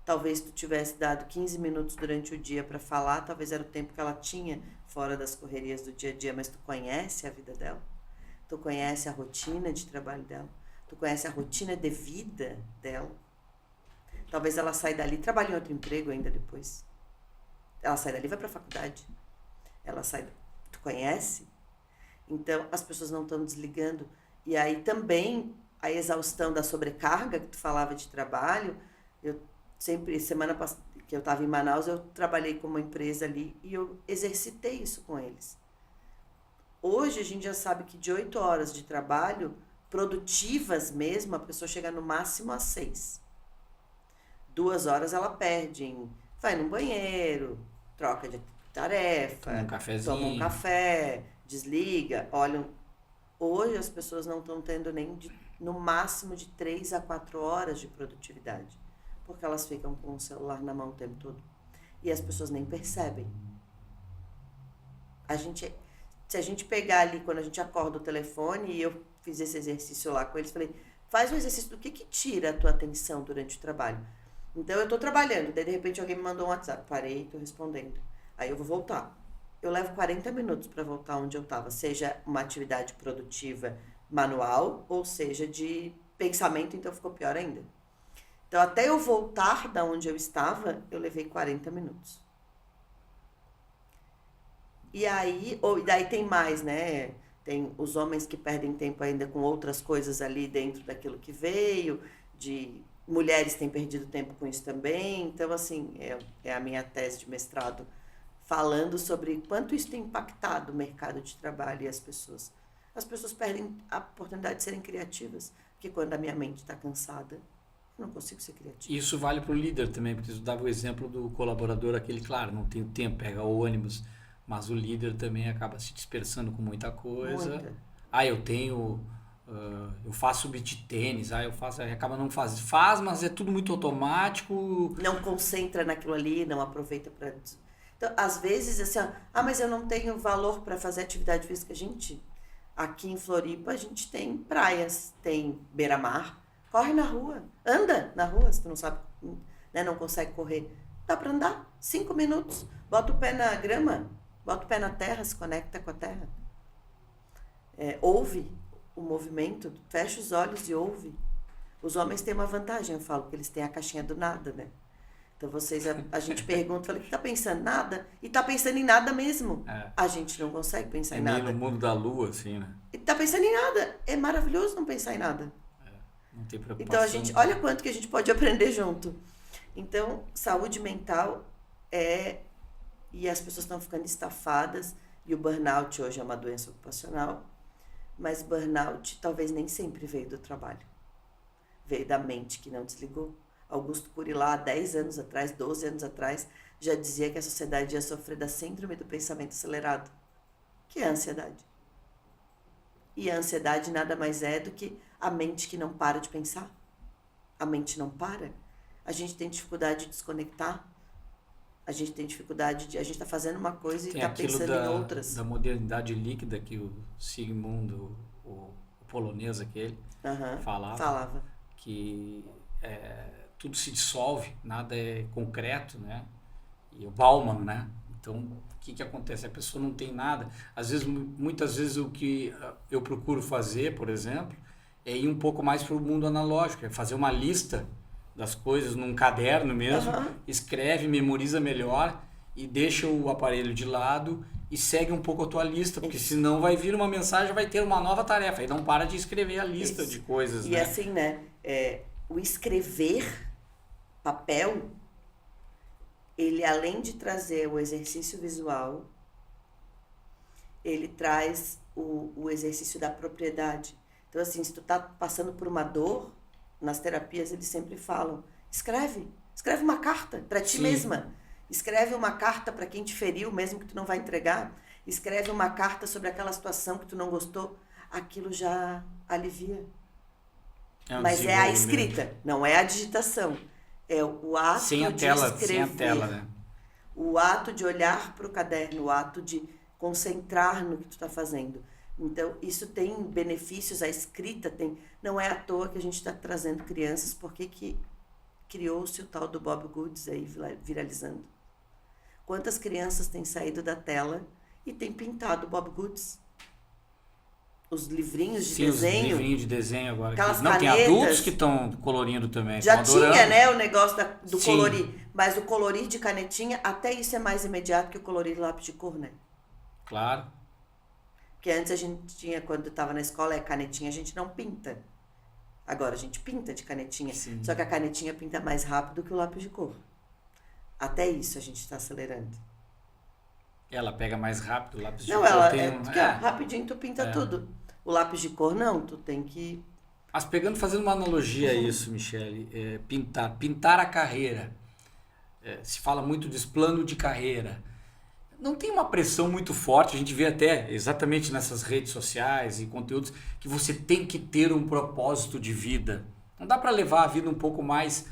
Speaker 2: Talvez tu tivesse dado 15 minutos durante o dia para falar, talvez era o tempo que ela tinha fora das correrias do dia a dia, mas tu conhece a vida dela? Tu conhece a rotina de trabalho dela? Tu conhece a rotina de vida dela? Talvez ela saia dali e trabalhe em outro emprego ainda depois. Ela sai dali e vai para a faculdade. Ela sai... Tu conhece? Então, as pessoas não estão desligando. E aí também, a exaustão da sobrecarga que tu falava de trabalho, eu sempre, semana passada, que eu estava em Manaus, eu trabalhei com uma empresa ali e eu exercitei isso com eles. Hoje a gente já sabe que de 8 horas de trabalho, produtivas mesmo, a pessoa chega no máximo a 6. 2 horas ela perde, vai no banheiro, troca de tarefa, toma um café, desliga, olha. Hoje as pessoas não estão tendo nem no máximo de 3 a 4 horas de produtividade, porque elas ficam com o celular na mão o tempo todo. E as pessoas nem percebem. Se a gente pegar ali, quando a gente acorda o telefone, e eu fiz esse exercício lá com eles, falei, faz um exercício do que tira a tua atenção durante o trabalho. Então, eu estou trabalhando, daí de repente alguém me mandou um WhatsApp, parei, estou respondendo. Aí eu vou voltar. Eu levo 40 minutos para voltar onde eu estava, seja uma atividade produtiva manual, ou seja de pensamento, então ficou pior ainda. Então, até eu voltar da onde eu estava, eu levei 40 minutos. E aí, daí tem mais, né? Tem os homens que perdem tempo ainda com outras coisas ali dentro daquilo que veio, mulheres têm perdido tempo com isso também. Então, assim, é a minha tese de mestrado, falando sobre quanto isso tem impactado o mercado de trabalho e as pessoas. As pessoas perdem a oportunidade de serem criativas, porque quando a minha mente está cansada, eu não consigo ser criativa.
Speaker 1: Isso vale para o líder também, porque você dava o exemplo do colaborador, aquele, claro, não tem o tempo, pega o ônibus, mas o líder também acaba se dispersando com muita coisa.
Speaker 2: Muita.
Speaker 1: Eu faço beach tênis, eu faço, aí acaba não fazendo. Faz, mas é tudo muito automático.
Speaker 2: Não concentra naquilo ali, não aproveita para... Então, às vezes, assim, mas eu não tenho valor para fazer atividade física. Gente, aqui em Floripa a gente tem praias, tem beira-mar, corre na rua, anda na rua, se tu não sabe, né, não consegue correr. Dá para andar 5 minutos, bota o pé na grama, bota o pé na terra, se conecta com a terra. Ouve o movimento, fecha os olhos e ouve. Os homens têm uma vantagem, eu falo, que eles têm a caixinha do nada, né? Então a gente pergunta, fala, que tá pensando nada? E tá pensando em nada mesmo. A gente não consegue pensar em nada.
Speaker 1: É meio no mundo da lua, assim, né?
Speaker 2: E tá pensando em nada. É maravilhoso não pensar em nada.
Speaker 1: Não tem preocupação.
Speaker 2: Então olha quanto que a gente pode aprender junto. Então, saúde mental e as pessoas estão ficando estafadas, e o burnout hoje é uma doença ocupacional, mas burnout talvez nem sempre veio do trabalho. Veio da mente que não desligou. Augusto Cury, lá há 10 anos atrás, 12 anos atrás, já dizia que a sociedade ia sofrer da síndrome do pensamento acelerado, que é a ansiedade. E a ansiedade nada mais é do que a mente que não para de pensar. A mente não para. A gente tem dificuldade de desconectar. A gente tem dificuldade de... A gente está fazendo uma coisa e está pensando em outras.
Speaker 1: Da modernidade líquida que o Sigmund, o polonês aquele, falava. Que tudo se dissolve, nada é concreto, né? E o Bauman, né? Então, o que acontece? A pessoa não tem nada. Muitas vezes o que eu procuro fazer, por exemplo, é ir um pouco mais para o mundo analógico, é fazer uma lista das coisas num caderno mesmo, escreve, memoriza melhor e deixa o aparelho de lado e segue um pouco a tua lista, porque senão vai vir uma mensagem, vai ter uma nova tarefa, e não para de escrever a lista de coisas,
Speaker 2: e
Speaker 1: né?
Speaker 2: E assim, né, o escrever papel, ele além de trazer o exercício visual, ele traz o exercício da propriedade. Então, assim, se tu tá passando por uma dor, nas terapias eles sempre falam, escreve uma carta para ti mesma. Escreve uma carta para quem te feriu, mesmo que tu não vai entregar. Escreve uma carta sobre aquela situação que tu não gostou. Aquilo já alivia. Mas é a escrita, não é a digitação. É o ato de escrever.
Speaker 1: Sem a tela, né?
Speaker 2: O ato de olhar para o caderno, o ato de concentrar no que tu está fazendo. Então, isso tem benefícios, a escrita tem... Não é à toa que a gente está trazendo crianças, porque que criou-se o tal do Bob Goods aí viralizando. Quantas crianças têm saído da tela e têm pintado Bob Goods? Os livrinhos de desenho.
Speaker 1: Os livrinhos de desenho agora.
Speaker 2: Aquelas
Speaker 1: não,
Speaker 2: canetas,
Speaker 1: tem adultos que estão colorindo também.
Speaker 2: Já tinha, né, o negócio do
Speaker 1: Sim.
Speaker 2: colorir. Mas o colorir de canetinha, até isso é mais imediato que o colorir de lápis de cor, né?
Speaker 1: Claro.
Speaker 2: Porque antes a gente tinha, quando estava na escola, canetinha a gente não pinta. Agora a gente pinta de canetinha.
Speaker 1: Sim.
Speaker 2: Só que a canetinha pinta mais rápido que o lápis de cor. Até isso a gente está acelerando.
Speaker 1: Ela pega mais rápido o lápis de
Speaker 2: Não,
Speaker 1: cor.
Speaker 2: ela rapidinho tu pinta tudo. O lápis de cor não, tu tem que...
Speaker 1: Mas fazendo uma analogia a isso, Michele, pintar a carreira. Se fala muito desse plano de carreira. Não tem uma pressão muito forte, a gente vê até exatamente nessas redes sociais e conteúdos, que você tem que ter um propósito de vida. Não dá para levar a vida um pouco mais...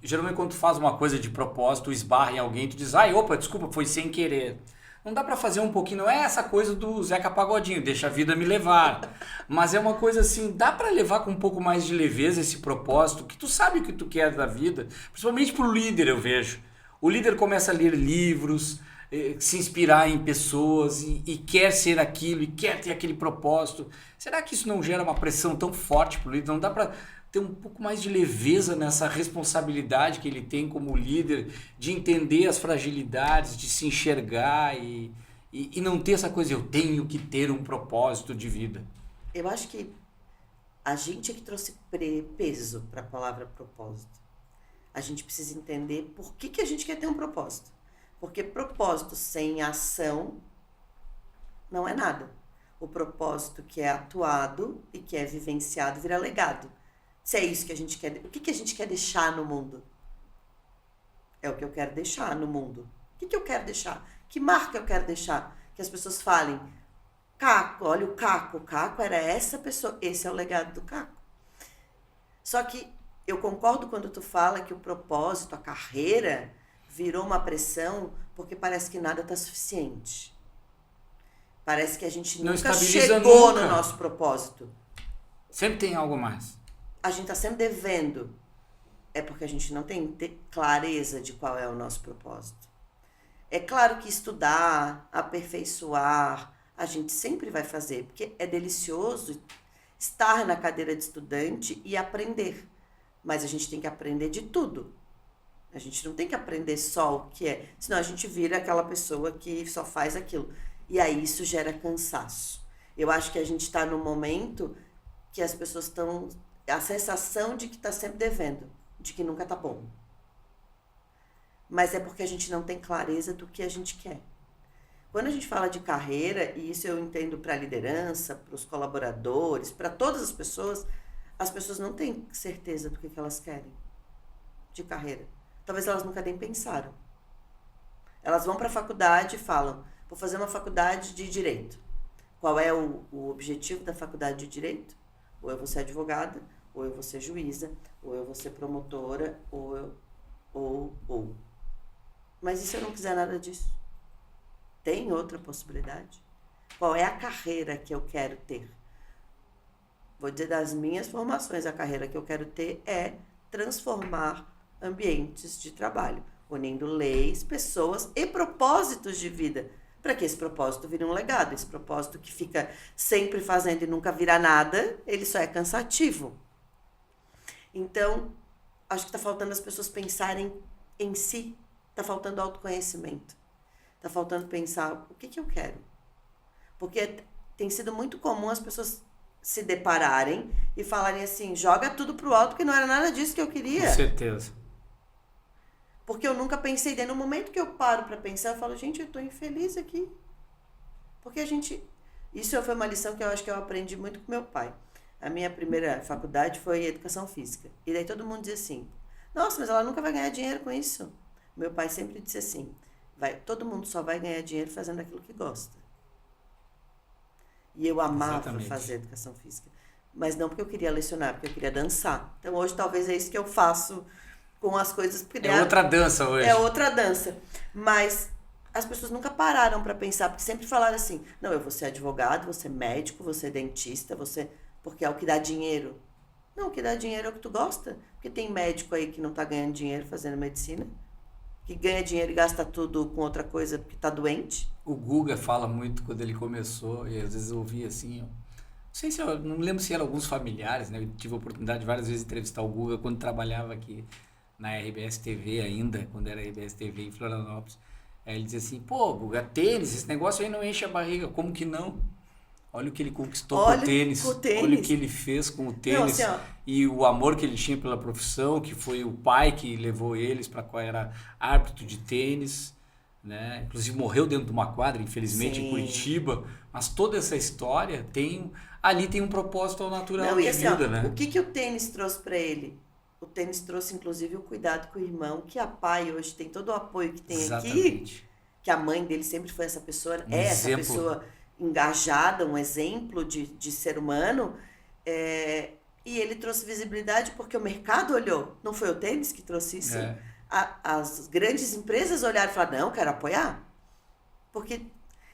Speaker 1: Geralmente quando tu faz uma coisa de propósito, esbarra em alguém, tu diz, opa, desculpa, foi sem querer. Não dá para fazer um pouquinho, não é essa coisa do Zeca Pagodinho, deixa a vida me levar. Mas é uma coisa assim, dá para levar com um pouco mais de leveza esse propósito, que tu sabe o que tu quer da vida, principalmente pro líder, eu vejo. O líder começa a ler livros, se inspirar em pessoas e quer ser aquilo, e quer ter aquele propósito. Será que isso não gera uma pressão tão forte pro líder? Não dá para ter um pouco mais de leveza nessa responsabilidade que ele tem como líder, de entender as fragilidades, de se enxergar e não ter essa coisa, eu tenho que ter um propósito de vida.
Speaker 2: Eu acho que a gente é que trouxe peso para a palavra propósito. A gente precisa entender por que a gente quer ter um propósito. Porque propósito sem ação não é nada. O propósito que é atuado e que é vivenciado vira legado. Se é isso que a gente quer, o que a gente quer deixar no mundo? É o que eu quero deixar no mundo. O que eu quero deixar? Que marca eu quero deixar? Que as pessoas falem, Caco, olha o Caco era essa pessoa, esse é o legado do Caco. Só que eu concordo quando tu fala que o propósito, a carreira, virou uma pressão porque parece que nada está suficiente. Parece que a gente nunca chegou no nosso propósito.
Speaker 1: Sempre tem algo mais.
Speaker 2: A gente está sempre devendo. É porque a gente não tem clareza de qual é o nosso propósito. É claro que estudar, aperfeiçoar, a gente sempre vai fazer, porque é delicioso estar na cadeira de estudante e aprender. Mas a gente tem que aprender de tudo. A gente não tem que aprender só o que é, senão a gente vira aquela pessoa que só faz aquilo. E aí isso gera cansaço. Eu acho que a gente está num momento que as pessoas estão... A sensação de que está sempre devendo, de que nunca está bom. Mas é porque a gente não tem clareza do que a gente quer. Quando a gente fala de carreira, e isso eu entendo para a liderança, para os colaboradores, para todas as pessoas não têm certeza do que elas querem de carreira. Talvez elas nunca nem pensaram. Elas vão para a faculdade e falam, vou fazer uma faculdade de Direito. Qual é o objetivo da faculdade de Direito? Ou eu vou ser advogada, ou eu vou ser juíza, ou eu vou ser promotora, ou. Mas e se eu não quiser nada disso? Tem outra possibilidade? Qual é a carreira que eu quero ter? Vou dizer das minhas formações, a carreira que eu quero ter é transformar ambientes de trabalho, unindo leis, pessoas e propósitos de vida, para que esse propósito vire um legado. Esse propósito que fica sempre fazendo e nunca vira nada, ele só é cansativo. Então, acho que está faltando as pessoas pensarem em si, está faltando autoconhecimento, está faltando pensar o que eu quero. Porque tem sido muito comum as pessoas se depararem e falarem assim, joga tudo pro alto, porque não era nada disso que eu queria.
Speaker 1: Com certeza.
Speaker 2: Porque eu nunca pensei, daí no momento que eu paro para pensar, eu falo, gente, eu tô infeliz aqui. Porque a gente Isso foi uma lição que eu acho que eu aprendi muito com meu pai. A minha primeira faculdade foi educação física. E daí todo mundo dizia assim, nossa, mas ela nunca vai ganhar dinheiro com isso. Meu pai sempre disse assim, todo mundo só vai ganhar dinheiro fazendo aquilo que gosta. E eu amava
Speaker 1: Exatamente.
Speaker 2: fazer educação física. Mas não porque eu queria lecionar, porque eu queria dançar. Então hoje talvez é isso que eu faço com as coisas. Porque
Speaker 1: É outra dança hoje.
Speaker 2: É outra dança. Mas as pessoas nunca pararam para pensar, porque sempre falaram assim, não, eu vou ser advogado, vou ser médico, vou ser dentista, porque é o que dá dinheiro. Não, o que dá dinheiro é o que tu gosta. Porque tem médico aí que não tá ganhando dinheiro fazendo medicina, que ganha dinheiro e gasta tudo com outra coisa porque tá doente.
Speaker 1: O Guga fala muito quando ele começou, e às vezes eu ouvia assim, não sei se eu não lembro se eram alguns familiares, né? Eu tive a oportunidade de várias vezes entrevistar o Guga quando trabalhava aqui na RBS TV ainda, quando era RBS TV em Florianópolis. Aí ele dizia assim, pô, Guga, tênis, esse negócio aí não enche a barriga, como que não? Olha o que ele conquistou com o tênis, olha o que ele fez com o tênis,
Speaker 2: não, assim,
Speaker 1: e o amor que ele tinha pela profissão, que foi o pai que levou eles para qual era árbitro de tênis, né? Inclusive morreu dentro de uma quadra, infelizmente,
Speaker 2: Sim.
Speaker 1: em Curitiba, mas toda essa história ali tem um propósito ao natural
Speaker 2: Não, e
Speaker 1: de
Speaker 2: assim,
Speaker 1: vida, né?
Speaker 2: o que o tênis trouxe para ele? O tênis trouxe, inclusive, o cuidado com o irmão, que a pai hoje tem todo o apoio que tem
Speaker 1: Exatamente.
Speaker 2: aqui, que a mãe dele sempre foi essa pessoa,
Speaker 1: Um
Speaker 2: essa
Speaker 1: exemplo.
Speaker 2: pessoa engajada, um exemplo de ser humano, e ele trouxe visibilidade porque o mercado olhou, não foi o tênis que trouxe isso?
Speaker 1: É.
Speaker 2: As grandes empresas olharam e falaram, não, quero apoiar. Porque,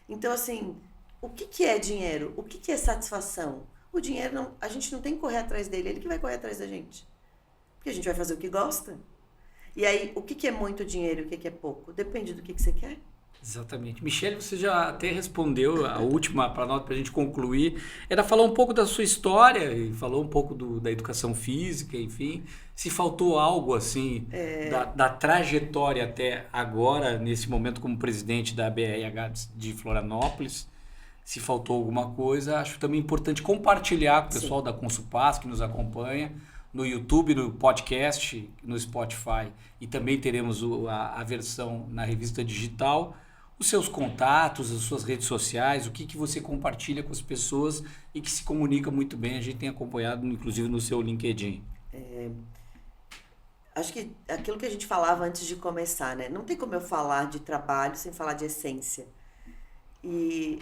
Speaker 2: então assim, o que é dinheiro? O que é satisfação? O dinheiro, não, a gente não tem que correr atrás dele, ele que vai correr atrás da gente. Porque a gente vai fazer o que gosta. E aí, o que é muito dinheiro e o que é pouco? Depende do que você quer.
Speaker 1: Exatamente. Michele, você já até respondeu a última para nós, para a gente concluir. Era falar um pouco da sua história e falou um pouco da educação física, enfim. Se faltou algo assim da trajetória até agora, nesse momento como presidente da BRH de Florianópolis, se faltou alguma coisa, acho também importante compartilhar com o pessoal da Consulpas que nos acompanha no YouTube, no podcast, no Spotify, e também teremos a versão na revista digital, os seus contatos, as suas redes sociais, o que você compartilha com as pessoas e que se comunica muito bem. A gente tem acompanhado, inclusive, no seu LinkedIn.
Speaker 2: Acho que aquilo que a gente falava antes de começar, né? Não tem como eu falar de trabalho sem falar de essência. E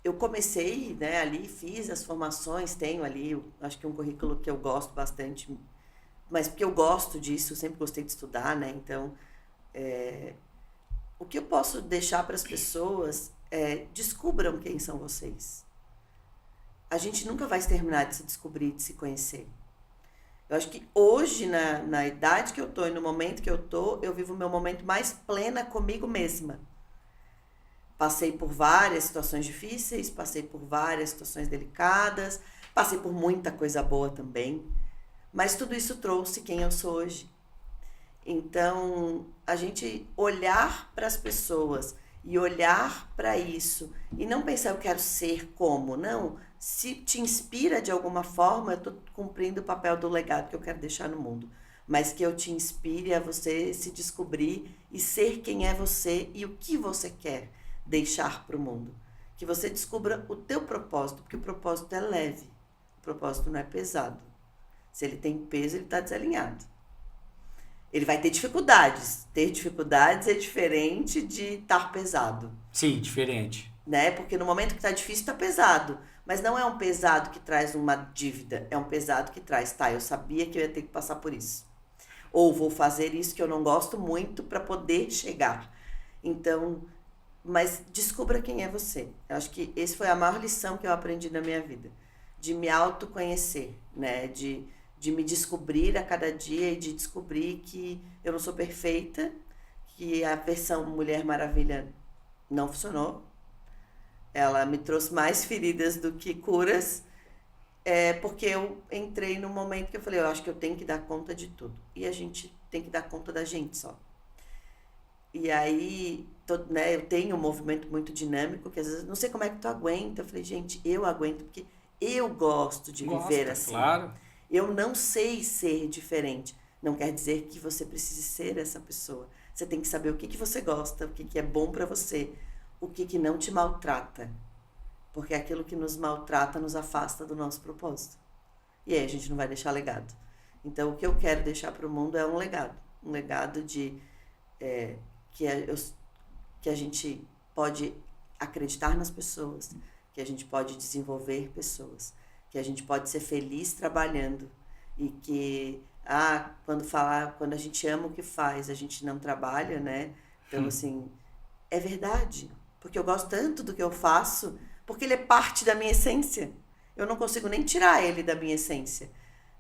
Speaker 2: eu comecei, né, ali, fiz as formações, tenho ali, acho que um currículo que eu gosto bastante, mas porque eu gosto disso, eu sempre gostei de estudar, né? Então, o que eu posso deixar para as pessoas descubram quem são vocês. A gente nunca vai terminar de se descobrir, de se conhecer. Eu acho que hoje, na idade que eu tô e no momento que eu tô, eu vivo o meu momento mais plena comigo mesma. Passei por várias situações difíceis, passei por várias situações delicadas, passei por muita coisa boa também, mas tudo isso trouxe quem eu sou hoje. Então, a gente olhar para as pessoas e olhar para isso e não pensar eu quero ser como, não. Se te inspira de alguma forma, eu estou cumprindo o papel do legado que eu quero deixar no mundo. Mas que eu te inspire a você se descobrir e ser quem é você e o que você quer deixar para o mundo. Que você descubra o teu propósito, porque o propósito é leve. O propósito não é pesado. Se ele tem peso, ele está desalinhado. Ele vai ter dificuldades. Ter dificuldades é diferente de estar pesado.
Speaker 1: Sim, diferente.
Speaker 2: Né? Porque no momento que está difícil, está pesado. Mas não é um pesado que traz uma dívida. É um pesado que traz, eu sabia que eu ia ter que passar por isso. Ou vou fazer isso que eu não gosto muito para poder chegar. Então, mas descubra quem é você. Eu acho que essa foi a maior lição que eu aprendi na minha vida. De me autoconhecer, né? De me descobrir a cada dia e de descobrir que eu não sou perfeita, que a versão Mulher Maravilha não funcionou. Ela me trouxe mais feridas do que curas, porque eu entrei num momento que eu falei, eu acho que eu tenho que dar conta de tudo. E a gente tem que dar conta da gente só. E aí, né, eu tenho um movimento muito dinâmico, que às vezes, não sei como é que tu aguenta. Eu falei, gente, eu aguento, porque eu gosto de viver assim.
Speaker 1: Claro.
Speaker 2: Eu não sei ser diferente. Não quer dizer que você precise ser essa pessoa. Você tem que saber o que você gosta, o que é bom para você, o que não te maltrata. porque aquilo que nos maltrata nos afasta do nosso propósito. E aí a gente não vai deixar legado. Então, o que eu quero deixar para o mundo é um legado de que a gente pode acreditar nas pessoas, que a gente pode desenvolver pessoas, que a gente pode ser feliz trabalhando e que quando a gente ama o que faz, a gente não trabalha, né? Então, assim, é verdade, porque eu gosto tanto do que eu faço, porque ele é parte da minha essência. Eu não consigo nem tirar ele da minha essência.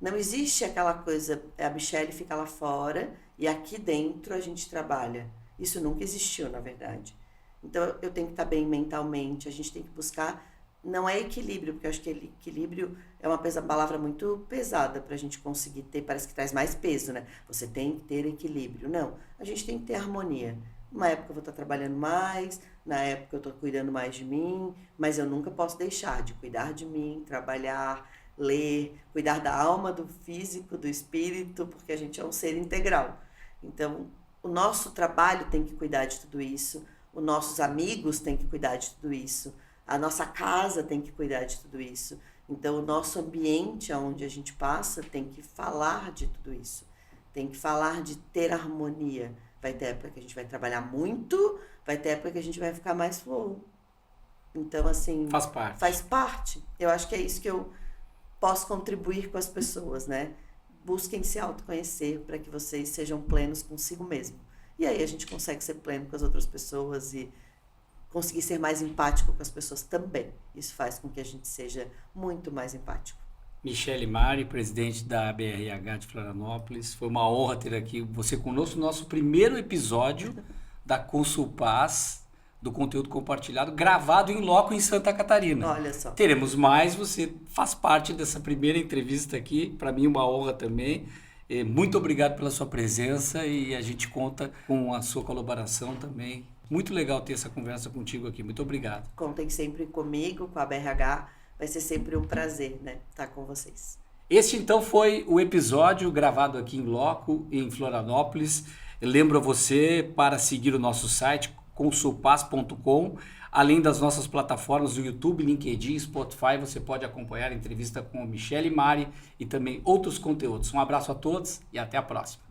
Speaker 2: Não existe aquela coisa, a Michelle fica lá fora e aqui dentro a gente trabalha. Isso nunca existiu, na verdade. Então, eu tenho que estar bem mentalmente, a gente tem que buscar, não é equilíbrio, porque eu acho que equilíbrio é uma palavra muito pesada para a gente conseguir ter, parece que traz mais peso, né? Você tem que ter equilíbrio. Não, a gente tem que ter harmonia. Uma época eu vou estar trabalhando mais, na época eu estou cuidando mais de mim, mas eu nunca posso deixar de cuidar de mim, trabalhar, ler, cuidar da alma, do físico, do espírito, porque a gente é um ser integral. Então, o nosso trabalho tem que cuidar de tudo isso, os nossos amigos têm que cuidar de tudo isso, a nossa casa tem que cuidar de tudo isso. Então, o nosso ambiente onde a gente passa tem que falar de tudo isso, tem que falar de ter harmonia. Vai ter época que a gente vai trabalhar muito, vai ter época que a gente vai ficar mais flow. Então, assim...
Speaker 1: Faz parte.
Speaker 2: Faz parte. Eu acho que é isso que eu posso contribuir com as pessoas, né? Busquem se autoconhecer para que vocês sejam plenos consigo mesmo. E aí a gente consegue ser pleno com as outras pessoas e conseguir ser mais empático com as pessoas também. Isso faz com que a gente seja muito mais empático.
Speaker 1: Michelle Mari, presidente da BRH de Florianópolis. Foi uma honra ter aqui você conosco no nosso primeiro episódio da Consulpaz, do conteúdo compartilhado, gravado em loco em Santa Catarina.
Speaker 2: Olha só.
Speaker 1: Teremos mais, você faz parte dessa primeira entrevista aqui, para mim uma honra também. Muito obrigado pela sua presença e a gente conta com a sua colaboração também. Muito legal ter essa conversa contigo aqui. Muito obrigado.
Speaker 2: Contem sempre comigo, com a BRH. Vai ser sempre um prazer, né, estar com vocês.
Speaker 1: Este, então, foi o episódio gravado aqui em loco, em Florianópolis. Eu lembro a você para seguir o nosso site, consulpaz.com. Além das nossas plataformas do YouTube, LinkedIn, Spotify, você pode acompanhar a entrevista com a Michelle Mari e também outros conteúdos. Um abraço a todos e até a próxima.